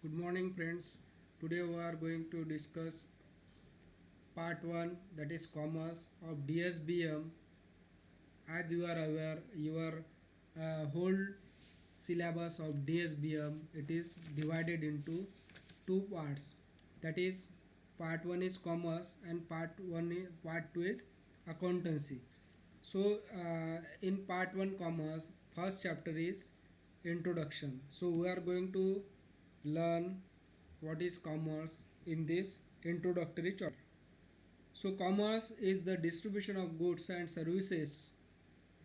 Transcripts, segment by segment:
Good morning, friends. Today we are going to discuss part 1, that is commerce of DSBM. As you are aware, your whole syllabus of DSBM it is divided into two parts. That is, part 1 is commerce and part 2 is accountancy. So, in part 1 commerce, first chapter is introduction. So, we are going to learn what is commerce in this introductory chapter. So, commerce is the distribution of goods and services,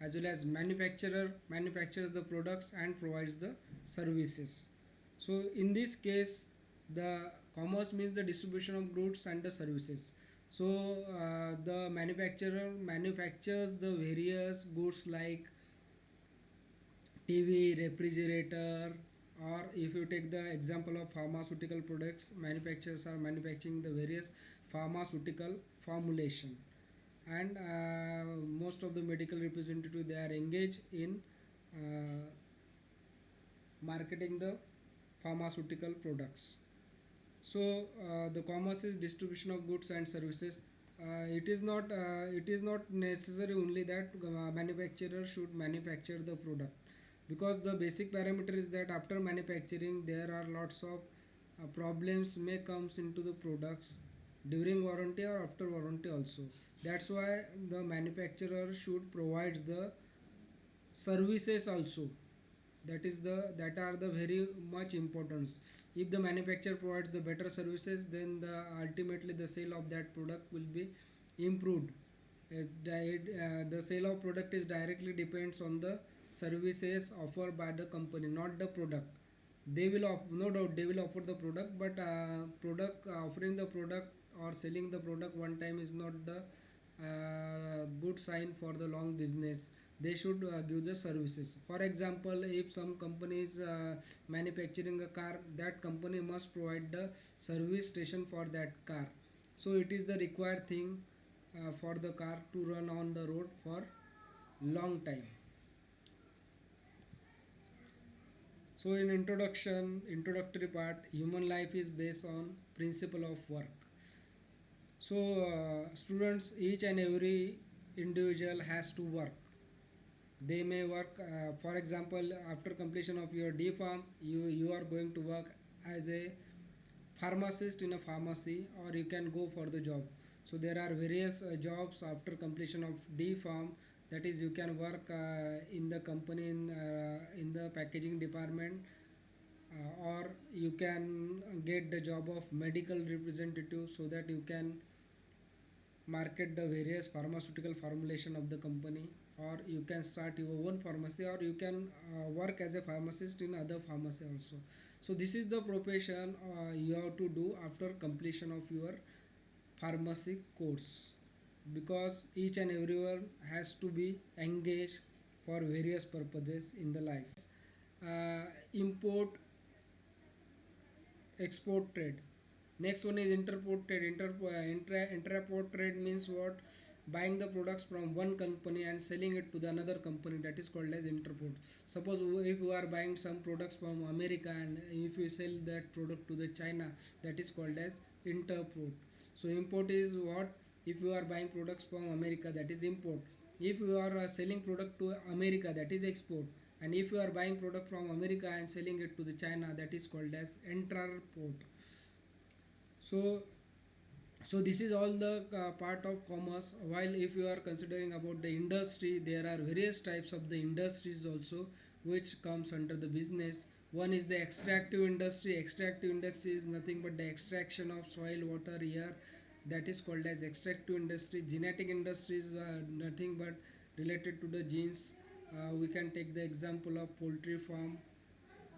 as well as manufacturer manufactures the products and provides the services. So, in this case, the commerce means the distribution of goods and the services. So, the manufacturer manufactures the various goods like TV, refrigerator, or if you take the example of pharmaceutical products, manufacturers are manufacturing the various pharmaceutical formulation, and most of the medical representative they are engaged in uh, marketing the pharmaceutical products. So the commerce is distribution of goods and services. It is not necessary only that manufacturer should manufacture the product, because the basic parameter is that after manufacturing there are lots of problems may comes into the products during warranty or after warranty also. That's why the manufacturer should provides the services also. That are the very much importance. If the manufacturer provides the better services, then ultimately the sale of that product will be improved. The sale of product is directly depends on the services offered by the company, not the product. No doubt they will offer the product, but product offering the product or selling the product one time is not the good sign for the long business. They should give the services. For example, if some company is manufacturing a car, that company must provide the service station for that car. So it is the required thing for the car to run on the road for long time. So in introductory part, human life is based on principle of work. So students, each and every individual has to work. They may work, for example, after completion of your D farm, you are going to work as a pharmacist in a pharmacy, or you can go for the job. So there are various jobs after completion of D farm. That is, you can work in the company in the packaging department, or you can get the job of medical representative, so that you can market the various pharmaceutical formulation of the company, or you can start your own pharmacy, or you can work as a pharmacist in other pharmacy also. So this is the profession you have to do after completion of your pharmacy course, because each and everyone has to be engaged for various purposes in the life. Import export trade. Next one is interport trade. Intraport trade means what? Buying the products from one company and selling it to the another company, that is called as interport. Suppose if you are buying some products from America and if you sell that product to the China, that is called as interport. So import is what? If you are buying products from America, that is import. If you are selling product to America, that is export. And if you are buying product from America and selling it to the China, that is called as interport. So this is all the part of commerce. While if you are considering about the industry, there are various types of the industries also which comes under the business. One is the extractive industry. Extractive industry is nothing but the extraction of soil, water, air, that is called as extractive industry. Genetic industry is nothing but related to the genes. We can take the example of poultry farm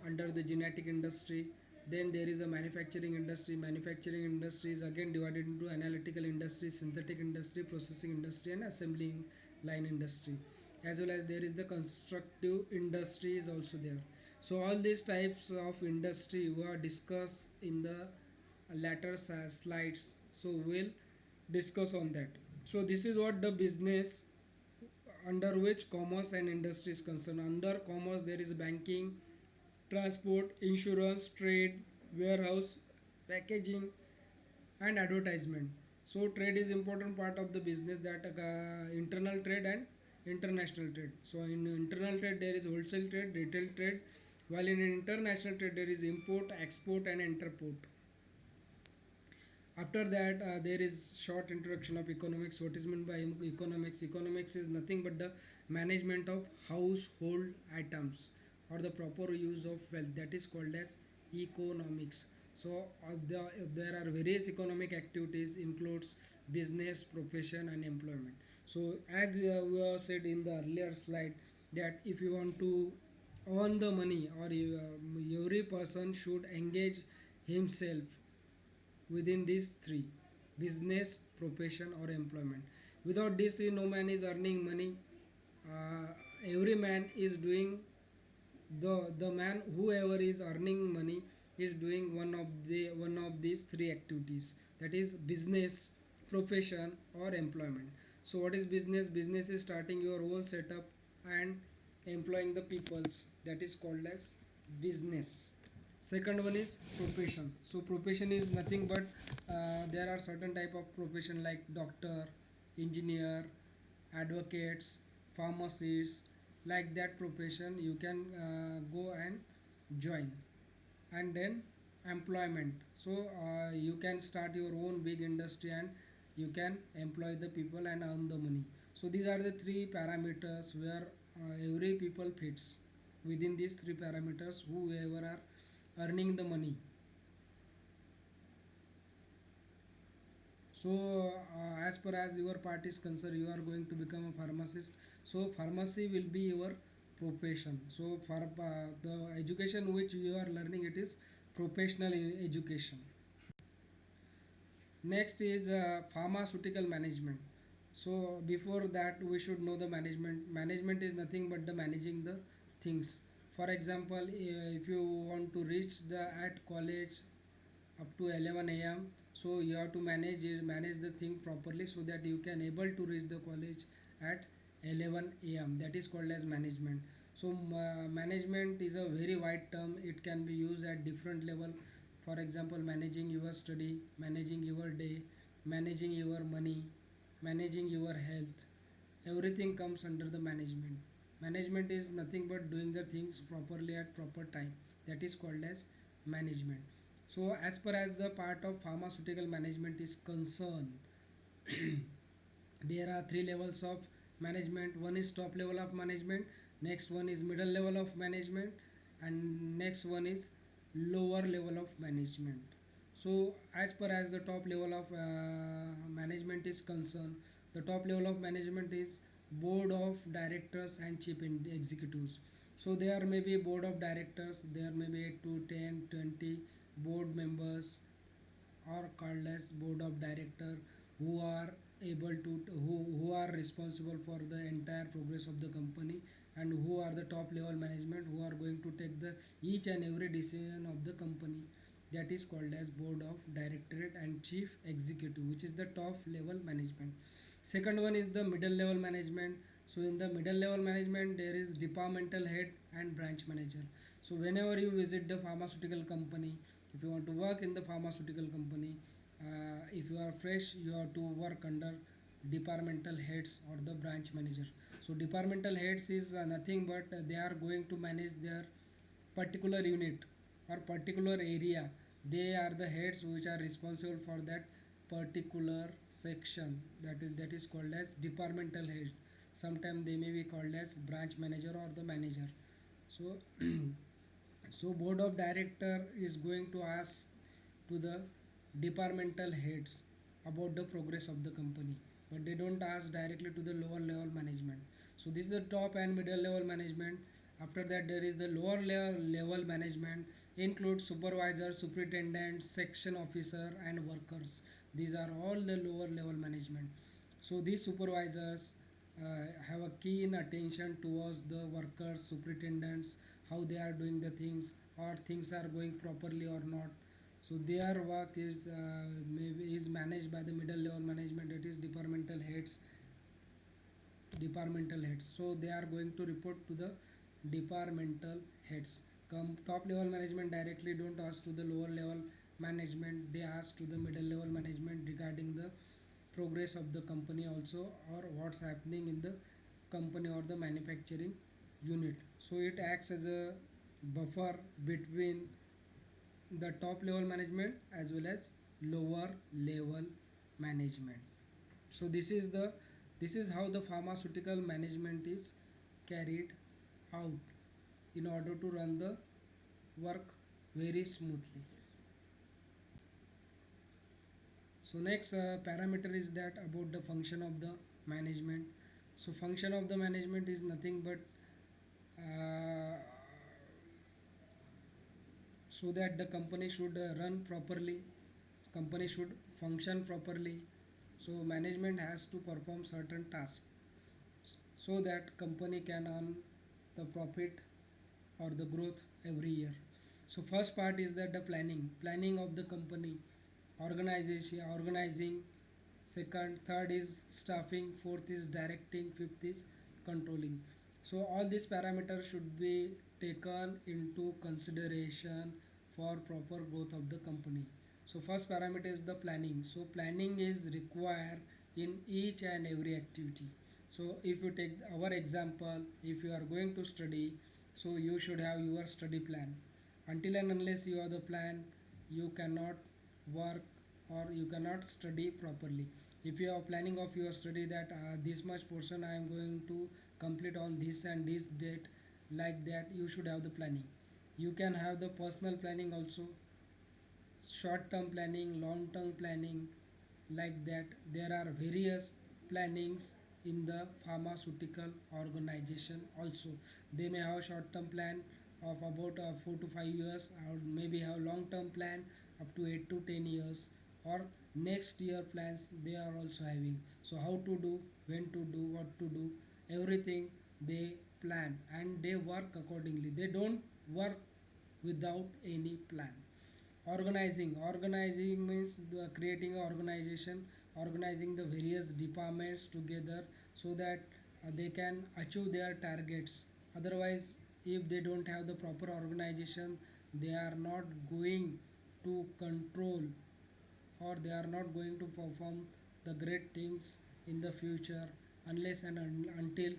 under the genetic industry. Then there is a manufacturing industry. Manufacturing industry is again divided into analytical industry, synthetic industry, processing industry, and assembling line industry. As well as there is the constructive industry is also there. So all these types of industry were discussed in the latter slides. So we'll discuss on that. So this is what the business under which commerce and industry is concerned. Under commerce there is banking, transport, insurance, trade, warehouse, packaging, and advertisement. So trade is important part of the business, that internal trade and international trade. So in internal trade there is wholesale trade, retail trade, while in international trade there is import, export, and interport. After that, there is short introduction of economics. What is meant by economics? Economics is nothing but the management of household items or the proper use of wealth. That is called as economics. So, there are various economic activities includes business, profession, and employment. So, as we have said in the earlier slide, that if you want to earn the money, or every person should engage himself within these three: business, profession, or employment. Without these three, no man is earning money. uh, every man is doing, the man whoever is earning money is doing one of these three activities, that is business, profession, or employment. So what is business? Business is starting your own setup and employing the peoples, that is called as business. Second one is profession. So profession is nothing but there are certain type of profession like doctor, engineer, advocates, pharmacists. Like that profession you can go and join. And then employment. So you can start your own big industry and you can employ the people and earn the money. So these are the three parameters where every people fits within these three parameters, whoever are earning the money. So as per as your part is concerned, you are going to become a pharmacist. So pharmacy will be your profession. So for the education which you are learning, it is professional education. Next is pharmaceutical management. So before that we should know the management. Management is nothing but the managing the things. For example, if you want to reach the at college up to 11 a.m, so you have to manage the thing properly so that you can able to reach the college at 11 a.m. That is called as management. So management is a very wide term. It can be used at different level. For example, managing your study, managing your day, managing your money, managing your health. Everything comes under the management. Management is nothing but doing the things properly at proper time. That is called as management. So as per as the part of pharmaceutical management is concerned, there are three levels of management. One is top level of management, next one is middle level of management, and next one is lower level of management. So as per as the top level of management is concerned, the top level of management is board of directors and chief executives. So there may be board of directors, there may be 8 to 10 20 board members, are called as board of director, who are able to who are responsible for the entire progress of the company, and who are the top level management who are going to take the each and every decision of the company. That is called as board of directorate and chief executive, which is the top level management. Second one is the middle level management. So in the middle level management there is departmental head and branch manager. So whenever you visit the pharmaceutical company, if you want to work in the pharmaceutical company, if you are fresh, you have to work under departmental heads or the branch manager. So departmental heads is nothing but they are going to manage their particular unit or particular area. They are the heads which are responsible for that particular section. That is called as departmental head. Sometimes they may be called as branch manager or the manager. So so board of director is going to ask to the departmental heads about the progress of the company, but they don't ask directly to the lower level management. So this is the top and middle level management. After that there is the lower level management, includes supervisor, superintendent, section officer, and workers. These are all the lower level management. So these supervisors have a keen attention towards the workers, superintendents, how they are doing the things, or things are going properly or not. So their work is maybe is managed by the middle level management, that is departmental heads. So they are going to report to the departmental heads. Top level management directly don't ask to the lower level management, they ask to the middle level management regarding the progress of the company also, or what's happening in the company or the manufacturing unit. So it acts as a buffer between the top level management as well as lower level management. So this is how the pharmaceutical management is carried out in order to run the work very smoothly. So next parameter is that about the function of the management. So function of the management is nothing but uh, so that the company should run properly, company should function properly. So management has to perform certain tasks so that company can earn the profit or the growth every year. So first part is that the planning of the company, organizing. Second, third is staffing. Fourth is directing. Fifth is controlling. So all these parameters should be taken into consideration for proper growth of the company. So first parameter is the planning. So planning is required in each and every activity. So if you take our example, if you are going to study, so you should have your study plan. Until and unless you have the plan, you cannot work or you cannot study properly. If you are planning of your study that this much portion I am going to complete on this and this date, like that you should have the planning. You can have the personal planning also, short term planning, long term planning, like that. There are various plannings in the pharmaceutical organization also. They may have short term plan of about 4 to 5 years, or maybe have long term plan up to 8 to 10 years, or next year plans they are also having. So how to do, when to do, what to do, everything they plan and they work accordingly. They don't work without any plan. Organizing means creating an organization, organizing the various departments together so that they can achieve their targets. Otherwise, if they don't have the proper organization, they are not going to control, or they are not going to perform the great things in the future unless and until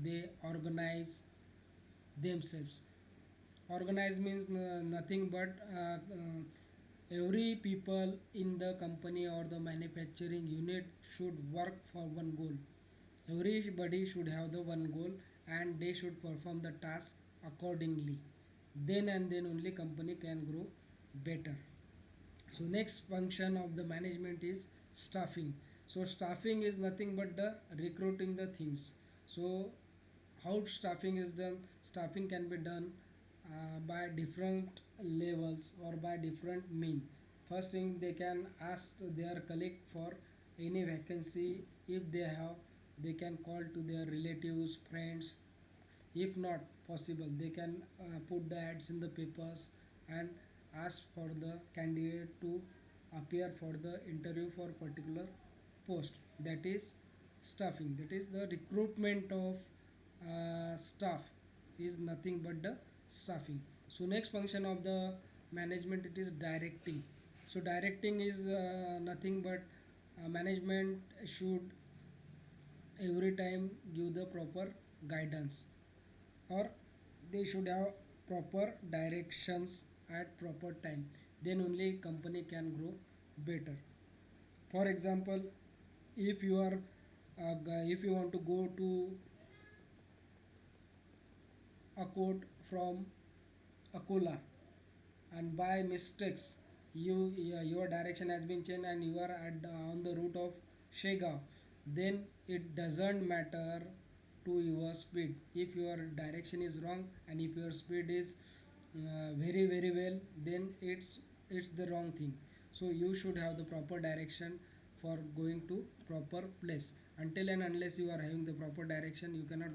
they organize themselves. Organize means nothing but every people in the company or the manufacturing unit should work for one goal. Everybody should have the one goal and they should perform the task accordingly. Then and then only company can grow better. So next function of the management is staffing. So staffing is nothing but the recruiting the things. So how staffing is done? Staffing can be done by different levels or by different mean. First thing, they can ask their colleague for any vacancy. If they have, they can call to their relatives, friends. If not possible, they can put the ads in the papers and ask for the candidate to appear for the interview for particular post. That is staffing. That is the recruitment of staff is nothing but the staffing. So next function of the management, it is directing. So directing is nothing but management should every time give the proper guidance, or they should have proper directions at proper time. Then only company can grow better. For example, if you are if you want to go to a quote from Akola, and by mistakes your direction has been changed and you are on the route of Shega, then it doesn't matter to your speed. If your direction is wrong and if your speed is very well, then it's the wrong thing. So you should have the proper direction for going to proper place. Until and unless you are having the proper direction, you cannot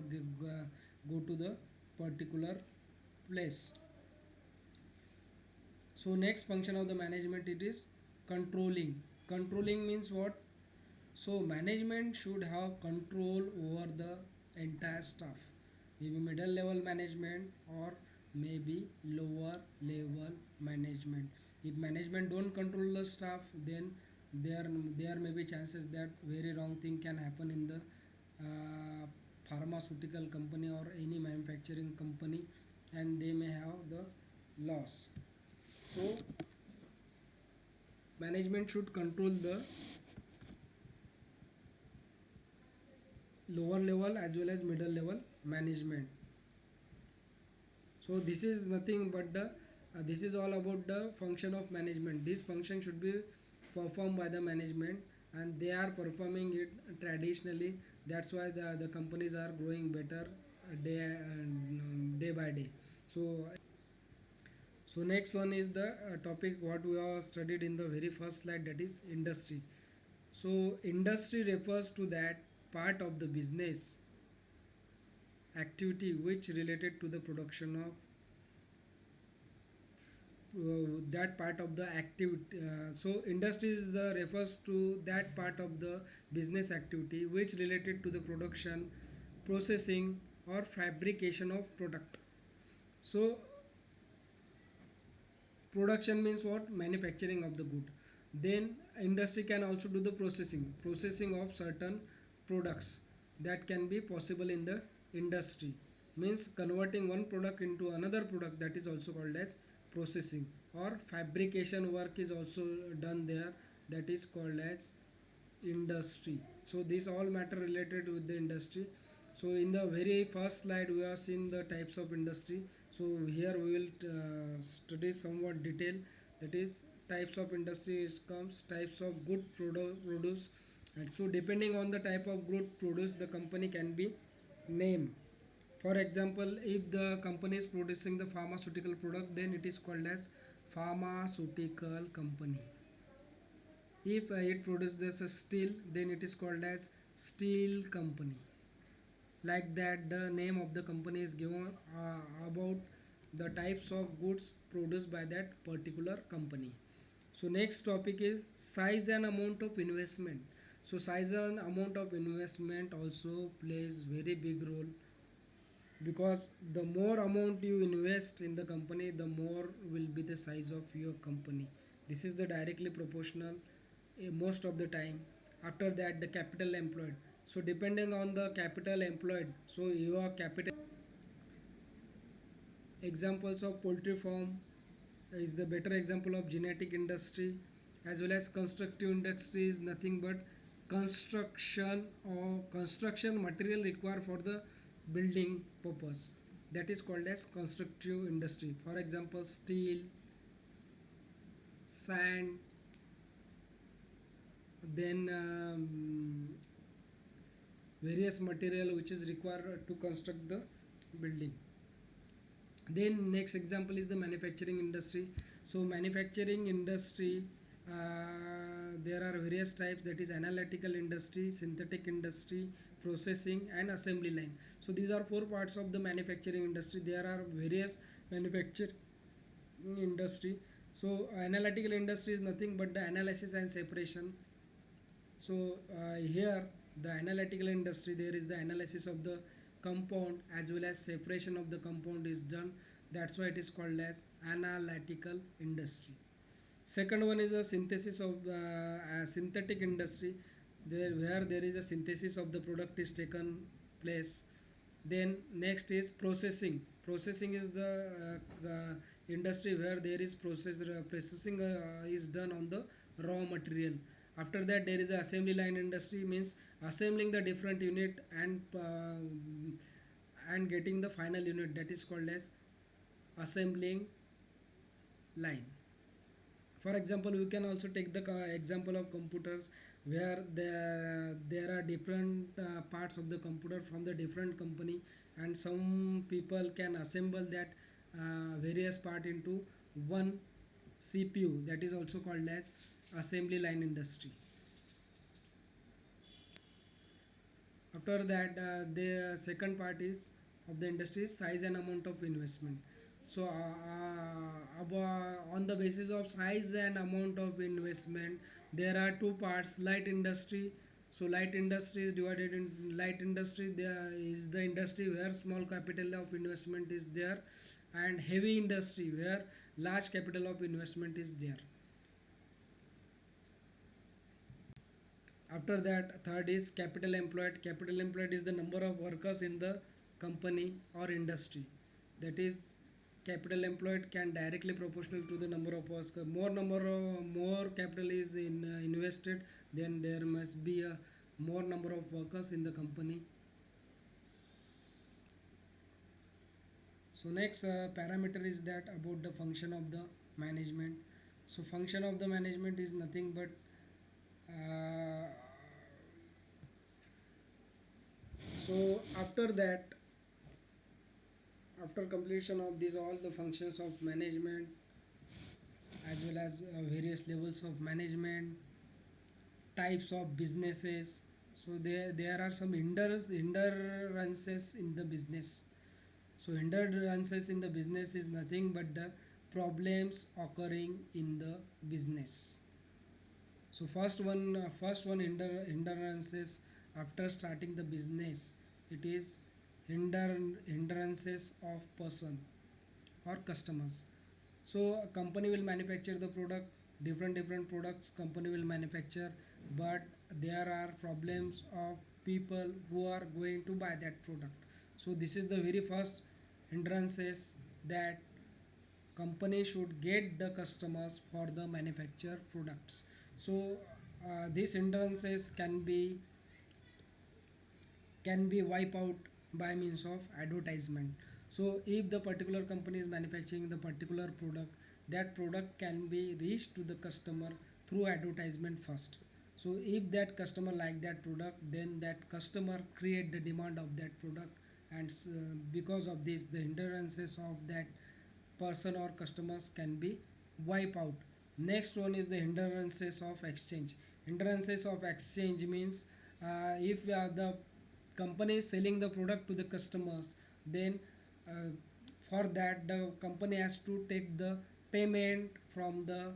go to the particular place. So next function of the management, it is controlling. Controlling means what? So management should have control over the entire staff, maybe middle level management or may be lower level management. If management don't control the staff, then there there may be chances that very wrong thing can happen in the pharmaceutical company or any manufacturing company, and they may have the loss. So management should control the lower level as well as middle level management. So this is nothing but the this is all about the function of management. This function should be performed by the management, and they are performing it traditionally. That's why the companies are growing better day by day. So next one is the topic what we have studied in the very first slide, that is industry. So industry refers to that part of the business activity which related to the production of that part of the activity. So industries the refers to that part of the business activity which related to the production, processing or fabrication of product. So production means what? Manufacturing of the good. Then industry can also do the processing of certain products. That can be possible in the industry, means converting one product into another product, that is also called as processing. Or fabrication work is also done there, that is called as industry. So these all matter related with the industry. So in the very first slide we have seen the types of industry. So here we will study somewhat detail, that is types of industry is comes types of good produce. And so depending on the type of good produce, the company can be named. For example, if the company is producing the pharmaceutical product, then it is called as pharmaceutical company. If it produces a steel, then it is called as steel company. Like that, the name of the company is given about the types of goods produced by that particular company. So next topic is size and amount of investment. So size and amount of investment also plays very big role, because the more amount you invest in the company, the more will be the size of your company. This is the directly proportional most of the time. After that, the capital employed. So depending on the capital employed, so your capital, examples of poultry farm is the better example of genetic industry. As well as constructive industry is nothing but construction or construction material required for the building purpose, that is called as constructive industry. For example, steel, sand, then various material which is required to construct the building. Then next example is the manufacturing industry. So manufacturing industry, there are various types, that is analytical industry, synthetic industry, processing and assembly line. So these are four parts of the manufacturing industry. There are various manufacturing industry. So analytical industry is nothing but the analysis and separation. So here the analytical industry, there is the analysis of the compound as well as separation of the compound is done. That's why it is called as analytical industry. Second one is the synthesis of synthetic industry, there where there is a synthesis of the product is taken place. Then next is processing. Processing is the industry where there is processing is done on the raw material. After that, there is the assembly line industry, means assembling the different unit and getting the final unit, that is called as assembling line. For example, we can also take the example of computers, where there are different parts of the computer from the different company, and some people can assemble that various part into one CPU, that is also called as assembly line industry. After that, the second part is of the industry is size and amount of investment. So on the basis of size and amount of investment, there are two parts: light industry. So light industry is divided in light industry. There is the industry where small capital of investment is there, and heavy industry where large capital of investment is there. After that, third is capital employed. Capital employed is the number of workers in the company or industry. That is, capital employed can directly proportional to the number of workers. More capital is invested, then there must be a more number of workers in the company. So next parameter is that about the function of the management. So function of the management is nothing but so after that, after completion of these all the functions of management as well as various levels of management, types of businesses, so there are some hindrances in the business. So hindrances in the business is nothing but the problems occurring in the business. So first one hindrances after starting the business. It is hindrances of person or customers. So a company will manufacture the product, different products company will manufacture, but there are problems of people who are going to buy that product. So this is the very first hindrances, that company should get the customers for the manufactured products. So these hindrances can be wiped out by means of advertisement. So if the particular company is manufacturing the particular product, that product can be reached to the customer through advertisement first. So if that customer like that product, then that customer create the demand of that product, and because of this the hindrances of that person or customers can be wiped out. Next one is the hindrances of exchange. Hindrances of exchange means if the company is selling the product to the customers, then uh, for that the company has to take the payment from the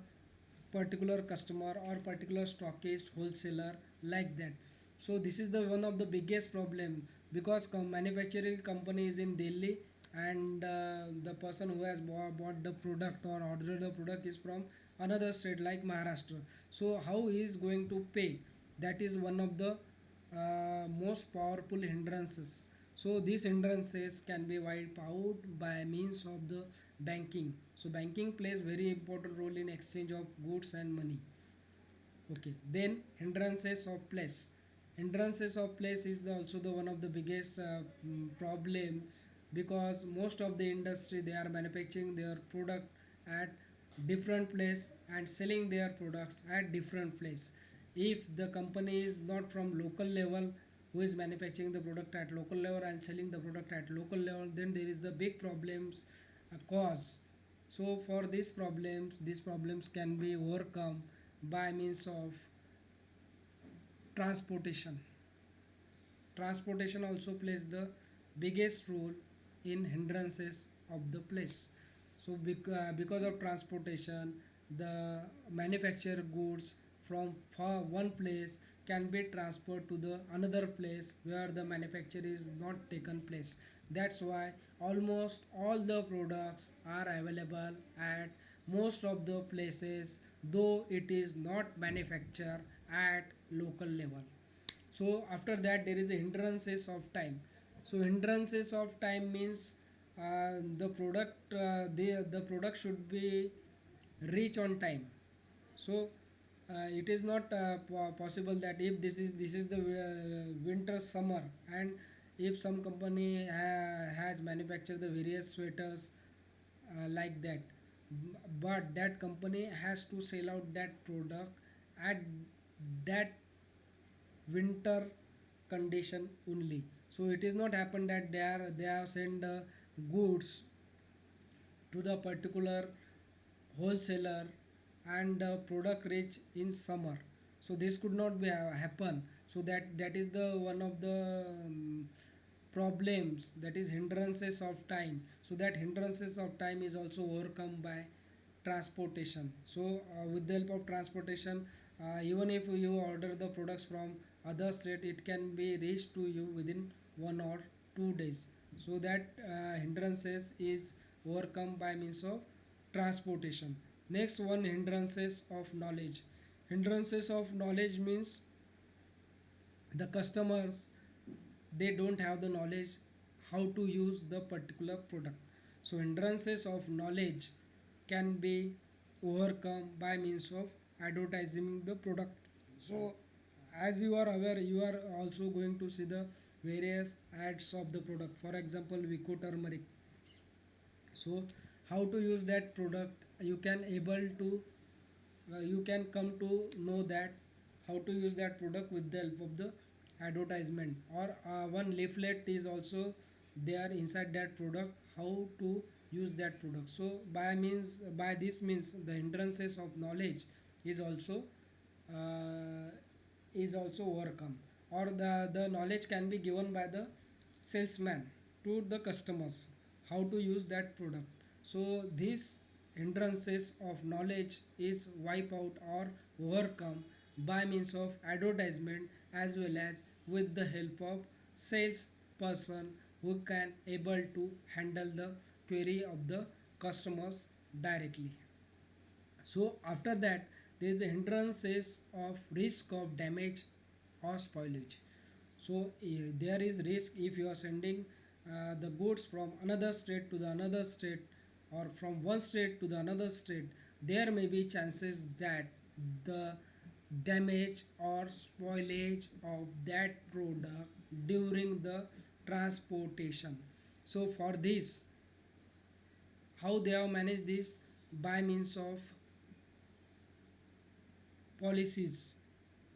particular customer or particular stockist, wholesaler, like that. So this is the one of the biggest problem, because manufacturing company is in Delhi, and the person who has bought the product or ordered the product is from another state like Maharashtra. So how he is going to pay? That is one of the most powerful hindrances. So these hindrances can be wiped out by means of the banking. So banking plays very important role in exchange of goods and money. Okay, then hindrances of place. Hindrances of place is also the one of the biggest problem, because most of the industry they are manufacturing their product at different place and selling their products at different place. If the company is not from local level, who is manufacturing the product at local level and selling the product at local level, then there is the big problems cause. So for these problems can be overcome by means of transportation. Transportation also plays the biggest role in hindrances of the place. So because of transportation, the manufactured goods from far one place can be transferred to the another place where the manufacture is not taken place. That's why almost all the products are available at most of the places, though it is not manufactured at local level. So after that there is a hindrances of time. So hindrances of time means the product should be reach on time. So it is not possible that if this is the winter summer, and if some company has manufactured the various sweaters like that, but that company has to sell out that product at that winter condition only. So it is not happen that they are send goods to the particular wholesaler and the product reach in summer. So this could not be happen. So that is the one of the problems, that is hindrances of time. So that hindrances of time is also overcome by transportation. So with the help of transportation, even if you order the products from other state, it can be reached to you within 1 or 2 days. So that hindrances is overcome by means of transportation. Next one, hindrances of knowledge. Hindrances of knowledge means the customers, they don't have the knowledge how to use the particular product. So hindrances of knowledge can be overcome by means of advertising the product. So as you are aware, you are also going to see the various ads of the product. For example, Vico turmeric. So how to use that product, you can able to you can come to know that how to use that product with the help of the advertisement, or one leaflet is also there inside that product, how to use that product. So by this means the hindrances of knowledge is also uh, overcome, or the knowledge can be given by the salesman to the customers how to use that product. So these hindrances of knowledge is wipe out or overcome by means of advertisement, as well as with the help of sales person who can able to handle the query of the customers directly. So after that, there is a hindrances of risk of damage or spoilage. So there is risk if you are sending the goods from another state to the another state, or from one state to the another state. There may be chances that the damage or spoilage of that product during the transportation. So for this, how they have managed this, by means of policies,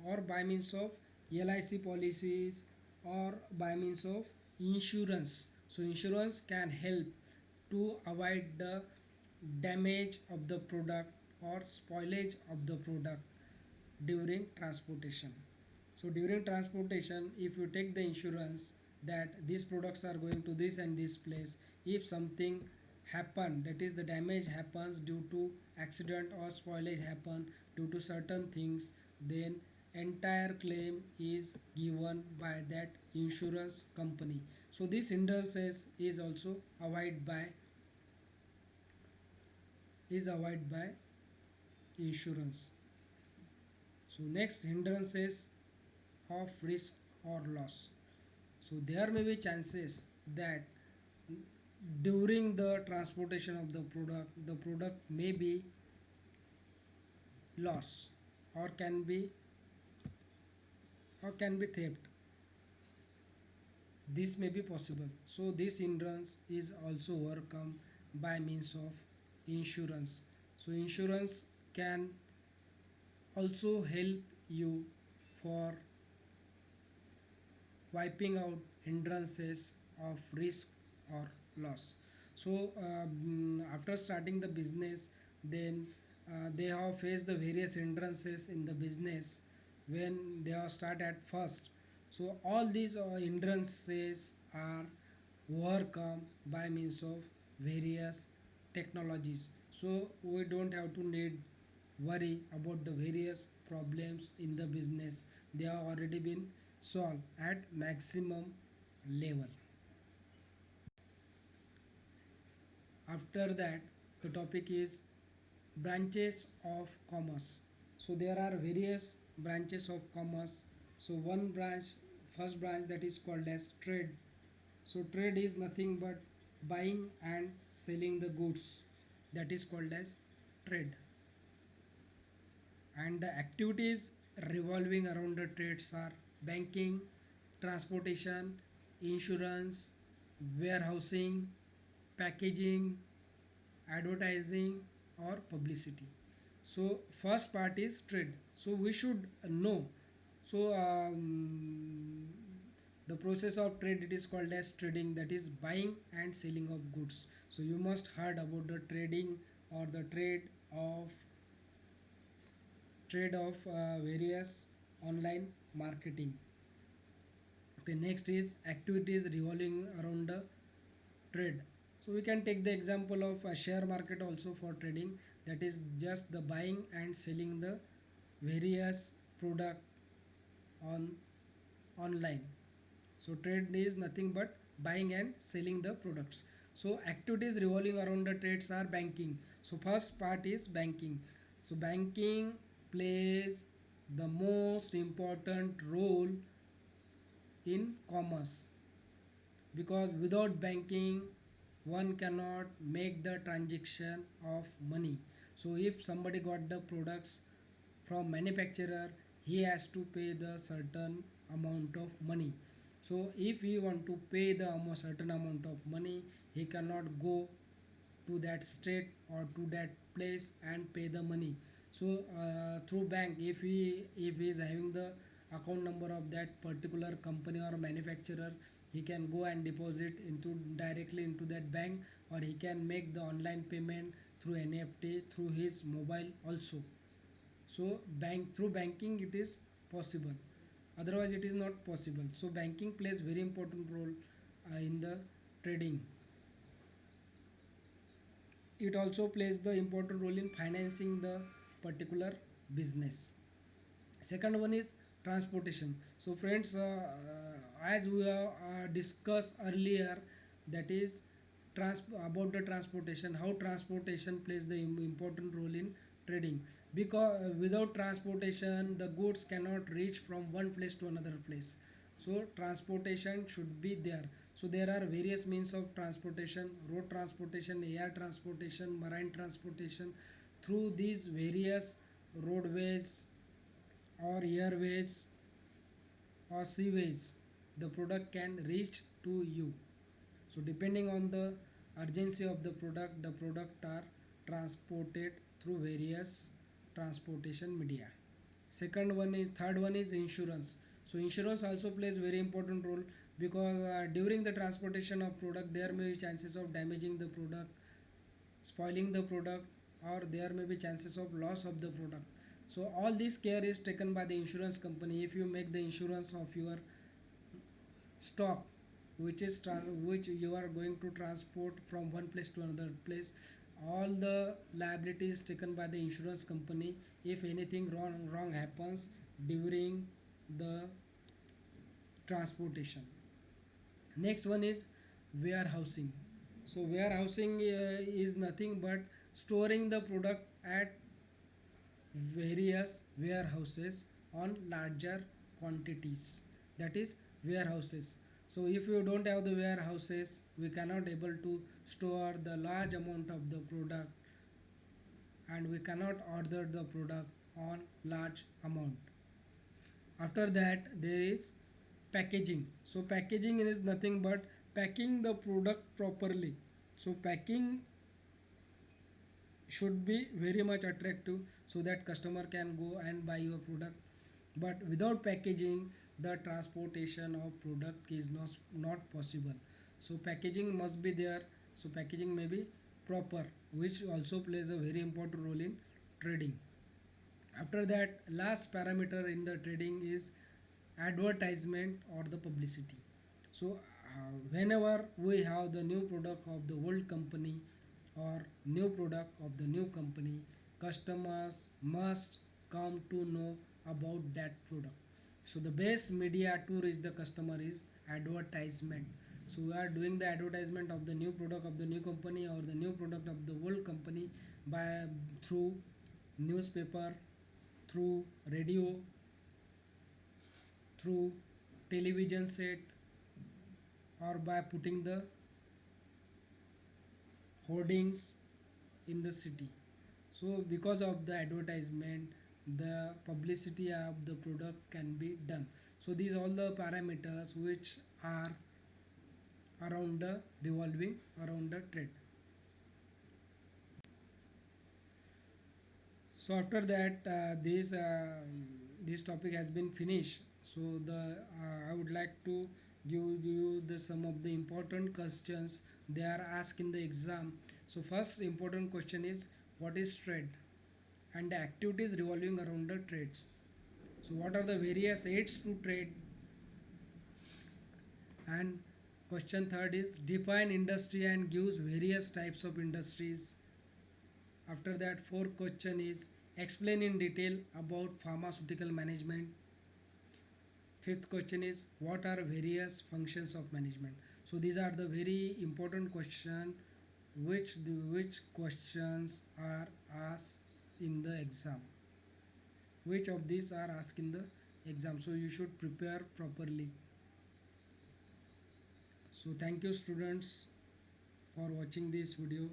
or by means of LIC policies, or by means of insurance. So insurance can help to avoid the damage of the product or spoilage of the product during transportation. So during transportation, if you take the insurance that these products are going to this and this place, if something happen, that is the damage happens due to accident or spoilage happen due to certain things, then entire claim is given by that insurance company. So this hindrances is avoided by insurance. So next, hindrances of risk or loss. So there may be chances that during the transportation of the product may be lost, or can be theft. This may be possible. So this hindrance is also overcome by means of insurance. So insurance can also help you for wiping out hindrances of risk or loss. So after starting the business, then they have faced the various hindrances in the business when they are start at first. So all these hindrances are overcome by means of various technologies. So we don't have to need worry about the various problems in the business. They have already been solved at maximum level. After that, the topic is branches of commerce. So there are various branches of commerce. So one branch, first branch, that is called as trade. So trade is nothing but buying and selling the goods, that is called as trade. And the activities revolving around the trades are banking, transportation, insurance, warehousing, packaging, advertising, or publicity. So first part is trade. So we should know. So the process of trade, it is called as trading, that is buying and selling of goods. So you must heard about the trading, or the trade of various online marketing. The next is activities revolving around the trade. So we can take the example of a share market also for trading, that is just the buying and selling the various product on online. So trade is nothing but buying and selling the products. So activities revolving around the trades are banking. So first part is banking. So banking plays the most important role in commerce, because without banking one cannot make the transaction of money. So if somebody got the products from manufacturer, he has to pay the certain amount of money. So if he want to pay the certain amount of money, he cannot go to that state or to that place and pay the money. So through bank, if he is having the account number of that particular company or manufacturer, he can go and deposit into directly into that bank, or he can make the online payment through NEFT through his mobile also. So bank, through banking it is possible, otherwise it is not possible. So banking plays very important role in the trading. It also plays the important role in financing the particular business. Second one is transportation. So friends, as we have discussed earlier, that is about the transportation, how transportation plays the important role in trading. Because without transportation the goods cannot reach from one place to another place. So transportation should be there. So there are various means of transportation: road transportation, air transportation, marine transportation. Through these various roadways or airways or seaways, the product can reach to you. So depending on the urgency of the product are transported through various transportation media. Third one is insurance. So insurance also plays very important role, because during the transportation of product there may be chances of damaging the product, spoiling the product, or there may be chances of loss of the product. So all this care is taken by the insurance company. If you make the insurance of your stock, which you are going to transport from one place to another place, all the liability is taken by the insurance company if anything wrong happens during the transportation. Next one is warehousing. So warehousing is nothing but storing the product at various warehouses on larger quantities, that is warehouses. So if you don't have the warehouses, we cannot able to store the large amount of the product, and we cannot order the product on large amount. After that there is packaging. So packaging is nothing but packing the product properly. So packing should be very much attractive so that customer can go and buy your product. But without packaging, the transportation of product is not possible. So packaging must be there. So packaging may be proper, which also plays a very important role in trading. After that, last parameter in the trading is advertisement or the publicity. So whenever we have the new product of the old company or new product of the new company, customers must come to know about that product. So the best media to reach the customer is advertisement. So we are doing the advertisement of the new product of the new company or the new product of the old company by through newspaper, through radio, through television set, or by putting the hoardings in the city. So because of the advertisement, the publicity of the product can be done. So these all the parameters which are around the revolving around the trade. So after that, this topic has been finished. So the I would like to give you the some of the important questions they are asked in the exam. So first important question is, what is trade and the activities revolving around the trades. So what are the various aids to trade? And question third is, define industry and gives various types of industries. After that, fourth question is, explain in detail about pharmaceutical management. Fifth question is, what are various functions of management? So these are the very important question which questions are asked in the exam. Which of these are asked in the exam? So you should prepare properly. So thank you students for watching this video.